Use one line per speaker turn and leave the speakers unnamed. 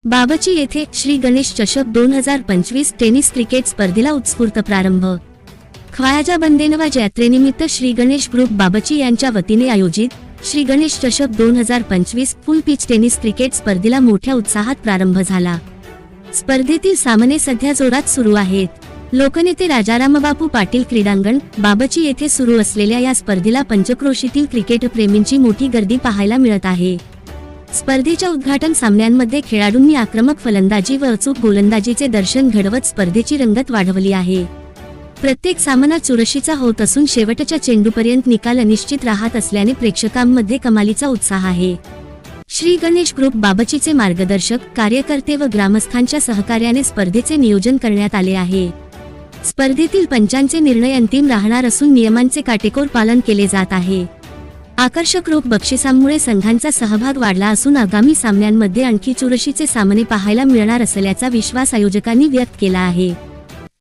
बाबची येथे श्री गणेश चषक 2025 tennis cricket स्पर्धेला उत्स्फूर्त प्रारंभ। ख्वाजा बंदेनवाज यात्रेनिमित्त श्री गणेश ग्रुप बाबची यांच्या वतीने आयोजित श्री गणेश चषक 2025 फुल पिच टेनिस क्रिकेट स्पर्धेला मोठ्या उत्साहात प्रारंभ झाला। स्पर्धेतील सामने सध्या जोरात सुरू आहेत। लोकनेते राजारामबापू पाटील क्रीडांगण बाबची येथे सुरू असलेल्या या स्पर्धेला पंचक्रोशीतील क्रिकेट प्रेमींची मोठी गर्दी पाहायला मिळत आहे। स्पर्धेच्या उद्घाटन सामन्यांमध्ये खेळाडूंनी आक्रमक फलंदाजी व अचूक गोलंदाजीचे दर्शन घडवत स्पर्धेची रंगत वाढवली आहे। प्रत्येक सामना चुरशीचा होत असून शेवटच्या चेंडूपर्यंत निकाल अनिश्चित राहत असल्याने प्रेक्षकांमध्ये कमालीचा उत्साह आहे। श्री गणेश ग्रुप बाबचीचे मार्गदर्शक, कार्यकर्ते व ग्रामस्थांच्या सहकार्याने स्पर्धेचे नियोजन करण्यात आले आहे। स्पर्धेतील पंचांचे निर्णय अंतिम राहणार असून नियमांचे काटेकोर पालन केले जात आहे। आकर्षक रोख बक्षिसांमुळे संघांचा सहभाग वाढला असून आगामी सामन्यांमध्ये आणखी चुरशीचे सामने पाहायला मिळणार असल्याचा विश्वास आयोजकांनी व्यक्त केला आहे।